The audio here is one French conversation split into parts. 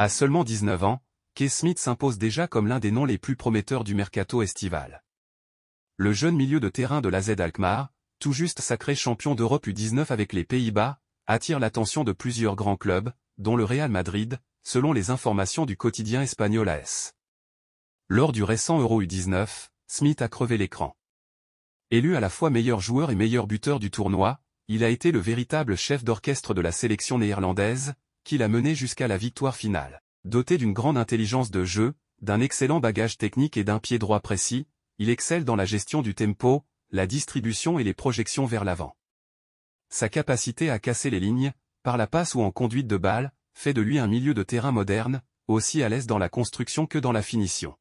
À seulement 19 ans, Keith Smith s'impose déjà comme l'un des noms les plus prometteurs du mercato estival. Le jeune milieu de terrain de l'AZ Alkmaar, tout juste sacré champion d'Europe U19 avec les Pays-Bas, attire l'attention de plusieurs grands clubs, dont le Real Madrid, selon les informations du quotidien espagnol AS. Lors du récent Euro U19, Smith a crevé l'écran. Élu à la fois meilleur joueur et meilleur buteur du tournoi, il a été le véritable chef d'orchestre de la sélection néerlandaise, qui l'a mené jusqu'à la victoire finale. Doté d'une grande intelligence de jeu, d'un excellent bagage technique et d'un pied droit précis, il excelle dans la gestion du tempo, la distribution et les projections vers l'avant. Sa capacité à casser les lignes, par la passe ou en conduite de balle, fait de lui un milieu de terrain moderne, aussi à l'aise dans la construction que dans la finition.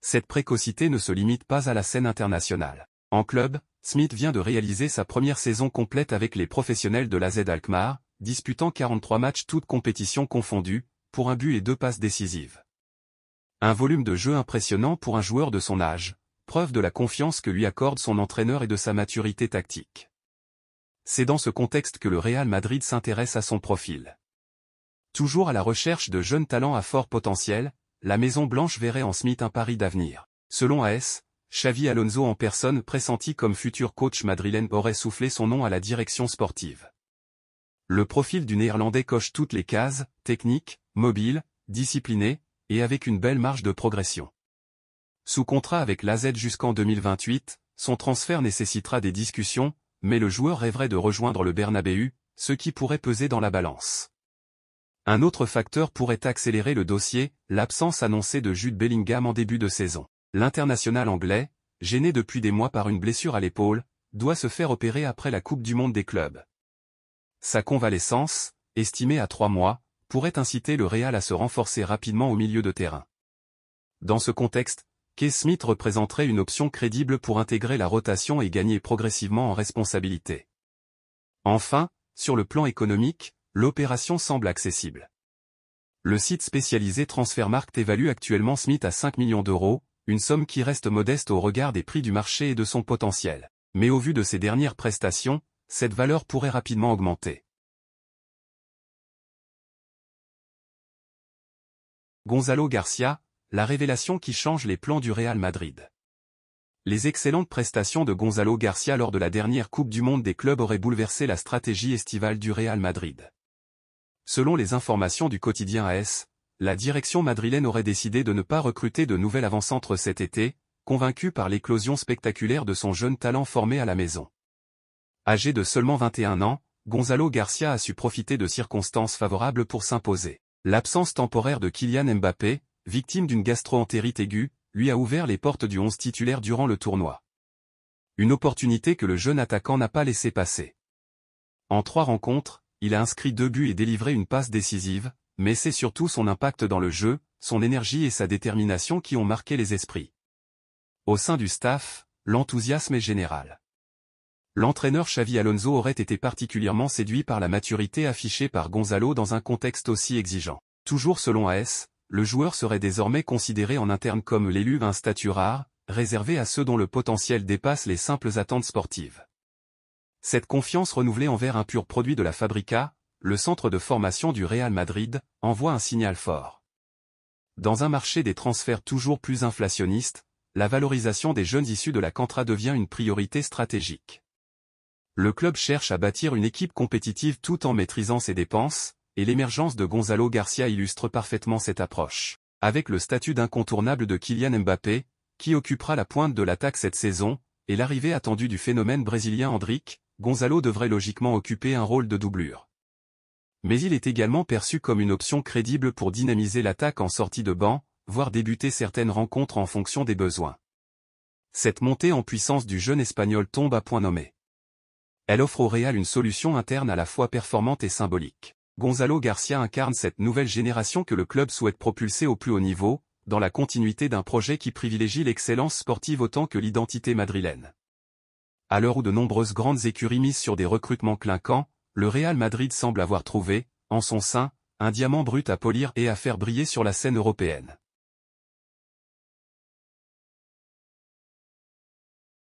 Cette précocité ne se limite pas à la scène internationale. En club, Smith vient de réaliser sa première saison complète avec les professionnels de l'AZ Alkmaar, disputant 43 matchs toutes compétitions confondues, pour un but et 2 passes décisives. Un volume de jeu impressionnant pour un joueur de son âge, preuve de la confiance que lui accorde son entraîneur et de sa maturité tactique. C'est dans ce contexte que le Real Madrid s'intéresse à son profil. Toujours à la recherche de jeunes talents à fort potentiel, la Maison Blanche verrait en Smith un pari d'avenir. Selon AS, Xavi Alonso en personne pressenti comme futur coach madrilène aurait soufflé son nom à la direction sportive. Le profil du Néerlandais coche toutes les cases, technique, mobile, discipliné, et avec une belle marge de progression. Sous contrat avec l'AZ jusqu'en 2028, son transfert nécessitera des discussions, mais le joueur rêverait de rejoindre le Bernabéu, ce qui pourrait peser dans la balance. Un autre facteur pourrait accélérer le dossier, l'absence annoncée de Jude Bellingham en début de saison. L'international anglais, gêné depuis des mois par une blessure à l'épaule, doit se faire opérer après la Coupe du Monde des clubs. Sa convalescence, estimée à 3 mois, pourrait inciter le Real à se renforcer rapidement au milieu de terrain. Dans ce contexte, Keith Smith représenterait une option crédible pour intégrer la rotation et gagner progressivement en responsabilité. Enfin, sur le plan économique, l'opération semble accessible. Le site spécialisé Transfermarkt évalue actuellement Smith à 5 millions d'euros, une somme qui reste modeste au regard des prix du marché et de son potentiel. Mais au vu de ses dernières prestations, cette valeur pourrait rapidement augmenter. Gonzalo Garcia, la révélation qui change les plans du Real Madrid. Les excellentes prestations de Gonzalo Garcia lors de la dernière Coupe du Monde des clubs auraient bouleversé la stratégie estivale du Real Madrid. Selon les informations du quotidien AS, la direction madrilène aurait décidé de ne pas recruter de nouvel avant-centre cet été, convaincue par l'éclosion spectaculaire de son jeune talent formé à la maison. Âgé de seulement 21 ans, Gonzalo Garcia a su profiter de circonstances favorables pour s'imposer. L'absence temporaire de Kylian Mbappé, victime d'une gastro-entérite aiguë, lui a ouvert les portes du 11 titulaire durant le tournoi. Une opportunité que le jeune attaquant n'a pas laissé passer. En 3 rencontres, il a inscrit 2 buts et délivré une passe décisive, mais c'est surtout son impact dans le jeu, son énergie et sa détermination qui ont marqué les esprits. Au sein du staff, l'enthousiasme est général. L'entraîneur Xavi Alonso aurait été particulièrement séduit par la maturité affichée par Gonzalo dans un contexte aussi exigeant. Toujours selon AS, le joueur serait désormais considéré en interne comme l'élu d'un statut rare, réservé à ceux dont le potentiel dépasse les simples attentes sportives. Cette confiance renouvelée envers un pur produit de la Fabrica, le centre de formation du Real Madrid, envoie un signal fort. Dans un marché des transferts toujours plus inflationniste, la valorisation des jeunes issus de la Cantra devient une priorité stratégique. Le club cherche à bâtir une équipe compétitive tout en maîtrisant ses dépenses, et l'émergence de Gonzalo Garcia illustre parfaitement cette approche. Avec le statut d'incontournable de Kylian Mbappé, qui occupera la pointe de l'attaque cette saison, et l'arrivée attendue du phénomène brésilien Endrick, Gonzalo devrait logiquement occuper un rôle de doublure. Mais il est également perçu comme une option crédible pour dynamiser l'attaque en sortie de banc, voire débuter certaines rencontres en fonction des besoins. Cette montée en puissance du jeune Espagnol tombe à point nommé. Elle offre au Real une solution interne à la fois performante et symbolique. Gonzalo Garcia incarne cette nouvelle génération que le club souhaite propulser au plus haut niveau, dans la continuité d'un projet qui privilégie l'excellence sportive autant que l'identité madrilène. À l'heure où de nombreuses grandes écuries misent sur des recrutements clinquants, le Real Madrid semble avoir trouvé, en son sein, un diamant brut à polir et à faire briller sur la scène européenne.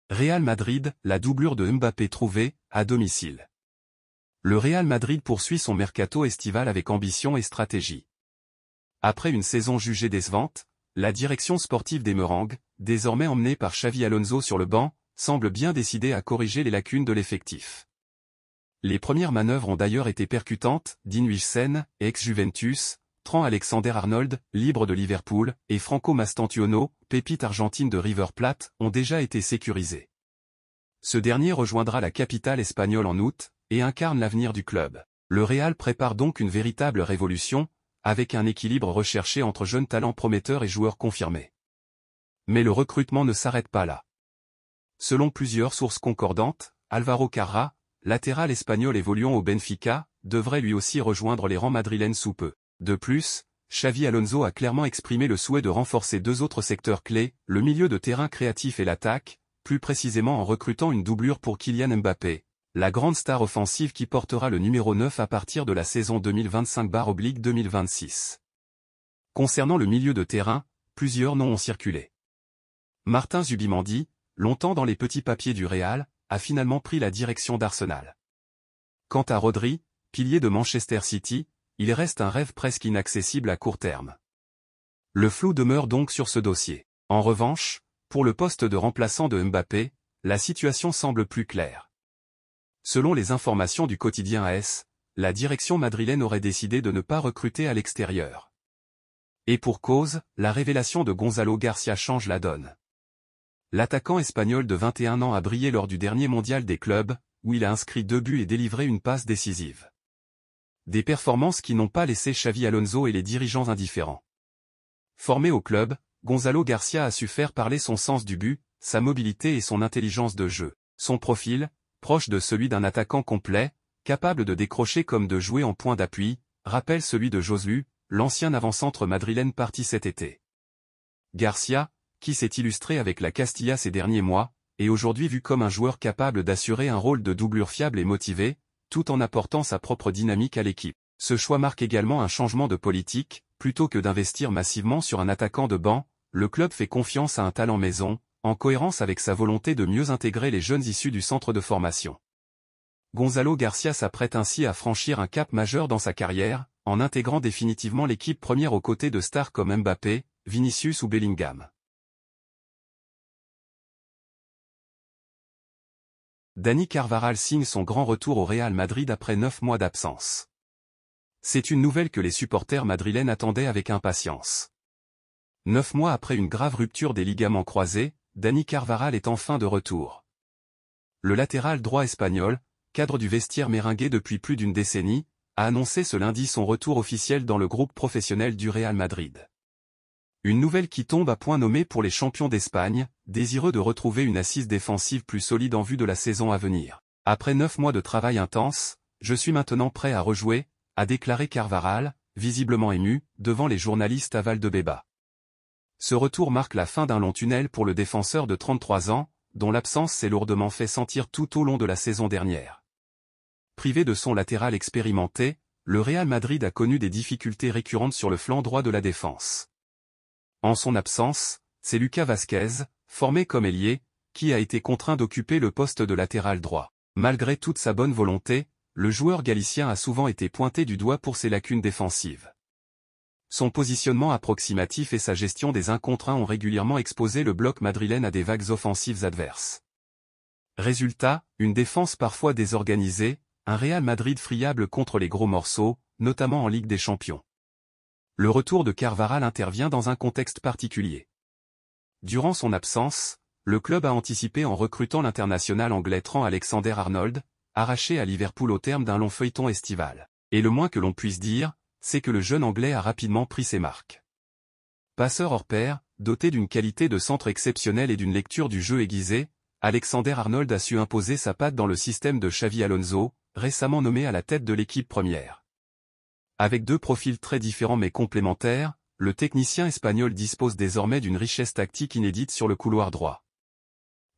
Real Madrid, la doublure de Mbappé trouvée, à domicile. Le Real Madrid poursuit son mercato estival avec ambition et stratégie. Après une saison jugée décevante, la direction sportive des Merengues, désormais emmenée par Xavi Alonso sur le banc, semble bien décidée à corriger les lacunes de l'effectif. Les premières manœuvres ont d'ailleurs été percutantes. Dean Huijsen, ex-Juventus, Trent Alexander-Arnold, libre de Liverpool, et Franco Mastantuono, pépite argentine de River Plate, ont déjà été sécurisés. Ce dernier rejoindra la capitale espagnole en août, et incarne l'avenir du club. Le Real prépare donc une véritable révolution, avec un équilibre recherché entre jeunes talents prometteurs et joueurs confirmés. Mais le recrutement ne s'arrête pas là. Selon plusieurs sources concordantes, Álvaro Carrà, latéral espagnol évoluant au Benfica, devrait lui aussi rejoindre les rangs madrilènes sous peu. De plus, Xavi Alonso a clairement exprimé le souhait de renforcer deux autres secteurs clés, le milieu de terrain créatif et l'attaque, plus précisément en recrutant une doublure pour Kylian Mbappé, la grande star offensive qui portera le numéro 9 à partir de la saison 2025/2026. Concernant le milieu de terrain, plusieurs noms ont circulé. Martin Zubimendi, longtemps dans les petits papiers du Real, a finalement pris la direction d'Arsenal. Quant à Rodri, pilier de Manchester City, il reste un rêve presque inaccessible à court terme. Le flou demeure donc sur ce dossier. En revanche, pour le poste de remplaçant de Mbappé, la situation semble plus claire. Selon les informations du quotidien AS, la direction madrilène aurait décidé de ne pas recruter à l'extérieur. Et pour cause, la révélation de Gonzalo Garcia change la donne. L'attaquant espagnol de 21 ans a brillé lors du dernier mondial des clubs, où il a inscrit 2 buts et délivré une passe décisive. Des performances qui n'ont pas laissé Xavi Alonso et les dirigeants indifférents. Formé au club, Gonzalo Garcia a su faire parler son sens du but, sa mobilité et son intelligence de jeu. Son profil, proche de celui d'un attaquant complet, capable de décrocher comme de jouer en point d'appui, rappelle celui de Joselu, l'ancien avant-centre madrilène parti cet été. Garcia, qui s'est illustré avec la Castilla ces derniers mois, est aujourd'hui vu comme un joueur capable d'assurer un rôle de doublure fiable et motivé, tout en apportant sa propre dynamique à l'équipe. Ce choix marque également un changement de politique, plutôt que d'investir massivement sur un attaquant de banc, le club fait confiance à un talent maison, en cohérence avec sa volonté de mieux intégrer les jeunes issus du centre de formation. Gonzalo Garcia s'apprête ainsi à franchir un cap majeur dans sa carrière, en intégrant définitivement l'équipe première aux côtés de stars comme Mbappé, Vinicius ou Bellingham. Dani Carvajal signe son grand retour au Real Madrid après 9 mois d'absence. C'est une nouvelle que les supporters madrilènes attendaient avec impatience. 9 mois après une grave rupture des ligaments croisés, Dani Carvajal est enfin de retour. Le latéral droit espagnol, cadre du vestiaire merengue depuis plus d'une décennie, a annoncé ce lundi son retour officiel dans le groupe professionnel du Real Madrid. Une nouvelle qui tombe à point nommé pour les champions d'Espagne, désireux de retrouver une assise défensive plus solide en vue de la saison à venir. Après 9 mois de travail intense, je suis maintenant prêt à rejouer, a déclaré Carvajal, visiblement ému, devant les journalistes à Valdebeba. Ce retour marque la fin d'un long tunnel pour le défenseur de 33 ans, dont l'absence s'est lourdement fait sentir tout au long de la saison dernière. Privé de son latéral expérimenté, le Real Madrid a connu des difficultés récurrentes sur le flanc droit de la défense. En son absence, c'est Lucas Vázquez, formé comme ailier, qui a été contraint d'occuper le poste de latéral droit. Malgré toute sa bonne volonté, le joueur galicien a souvent été pointé du doigt pour ses lacunes défensives. Son positionnement approximatif et sa gestion des 1 contre 1 ont régulièrement exposé le bloc madrilène à des vagues offensives adverses. Résultat, une défense parfois désorganisée, un Real Madrid friable contre les gros morceaux, notamment en Ligue des Champions. Le retour de Carvajal intervient dans un contexte particulier. Durant son absence, le club a anticipé en recrutant l'international anglais Trent Alexander-Arnold, arraché à Liverpool au terme d'un long feuilleton estival. Et le moins que l'on puisse dire, c'est que le jeune anglais a rapidement pris ses marques. Passeur hors pair, doté d'une qualité de centre exceptionnelle et d'une lecture du jeu aiguisée, Alexander-Arnold a su imposer sa patte dans le système de Xavi Alonso, récemment nommé à la tête de l'équipe première. Avec 2 profils très différents mais complémentaires, le technicien espagnol dispose désormais d'une richesse tactique inédite sur le couloir droit.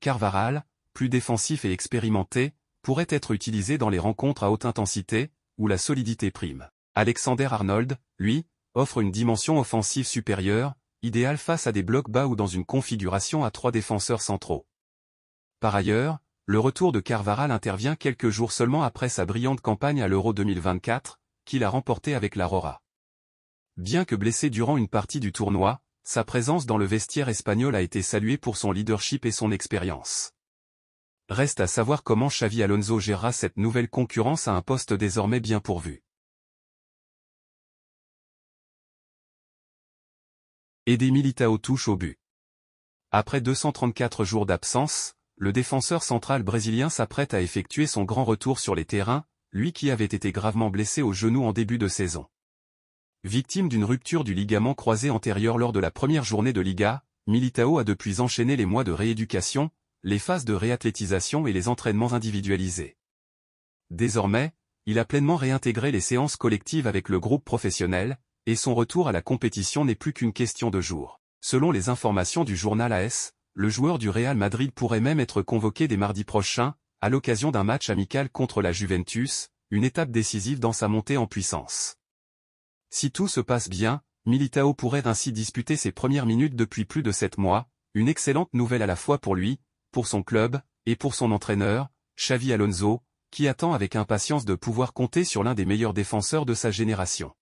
Carvajal, plus défensif et expérimenté, pourrait être utilisé dans les rencontres à haute intensité, où la solidité prime. Alexander-Arnold, lui, offre une dimension offensive supérieure, idéale face à des blocs bas ou dans une configuration à 3 défenseurs centraux. Par ailleurs, le retour de Carvajal intervient quelques jours seulement après sa brillante campagne à l'Euro 2024, qu'il a remporté avec l'Aurora. Bien que blessé durant une partie du tournoi, sa présence dans le vestiaire espagnol a été saluée pour son leadership et son expérience. Reste à savoir comment Xavi Alonso gérera cette nouvelle concurrence à un poste désormais bien pourvu. Eder Militão touche au but. Après 234 jours d'absence, le défenseur central brésilien s'apprête à effectuer son grand retour sur les terrains, lui qui avait été gravement blessé au genou en début de saison. Victime d'une rupture du ligament croisé antérieur lors de la première journée de Liga, Militão a depuis enchaîné les mois de rééducation, les phases de réathlétisation et les entraînements individualisés. Désormais, il a pleinement réintégré les séances collectives avec le groupe professionnel, et son retour à la compétition n'est plus qu'une question de jours. Selon les informations du journal AS, le joueur du Real Madrid pourrait même être convoqué dès mardi prochain, à l'occasion d'un match amical contre la Juventus, une étape décisive dans sa montée en puissance. Si tout se passe bien, Militão pourrait ainsi disputer ses premières minutes depuis plus de 7 mois, une excellente nouvelle à la fois pour lui, pour son club, et pour son entraîneur, Xavi Alonso, qui attend avec impatience de pouvoir compter sur l'un des meilleurs défenseurs de sa génération.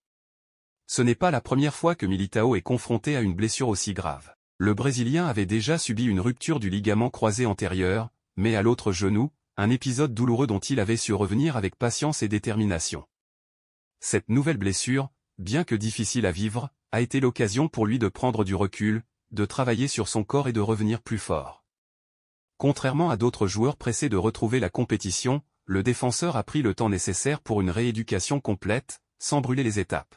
Ce n'est pas la première fois que Militão est confronté à une blessure aussi grave. Le Brésilien avait déjà subi une rupture du ligament croisé antérieur, mais à l'autre genou, un épisode douloureux dont il avait su revenir avec patience et détermination. Cette nouvelle blessure, bien que difficile à vivre, a été l'occasion pour lui de prendre du recul, de travailler sur son corps et de revenir plus fort. Contrairement à d'autres joueurs pressés de retrouver la compétition, le défenseur a pris le temps nécessaire pour une rééducation complète, sans brûler les étapes.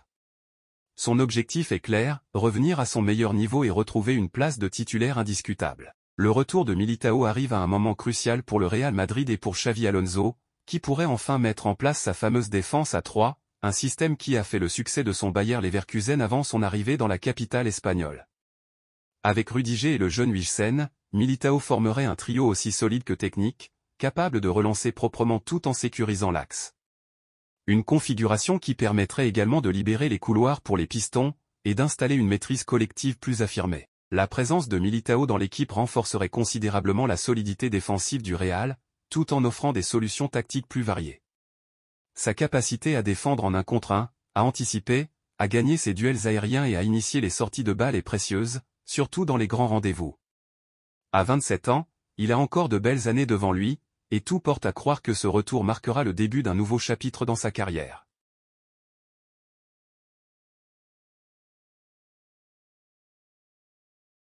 Son objectif est clair, revenir à son meilleur niveau et retrouver une place de titulaire indiscutable. Le retour de Militão arrive à un moment crucial pour le Real Madrid et pour Xavi Alonso, qui pourrait enfin mettre en place sa fameuse défense à 3, un système qui a fait le succès de son Bayer Leverkusen avant son arrivée dans la capitale espagnole. Avec Rudiger et le jeune Wilsen, Militão formerait un trio aussi solide que technique, capable de relancer proprement tout en sécurisant l'axe. Une configuration qui permettrait également de libérer les couloirs pour les pistons, et d'installer une maîtrise collective plus affirmée. La présence de Militão dans l'équipe renforcerait considérablement la solidité défensive du Real, tout en offrant des solutions tactiques plus variées. Sa capacité à défendre en 1 contre 1, à anticiper, à gagner ses duels aériens et à initier les sorties de balles est précieuse, surtout dans les grands rendez-vous. À 27 ans, il a encore de belles années devant lui, et tout porte à croire que ce retour marquera le début d'un nouveau chapitre dans sa carrière.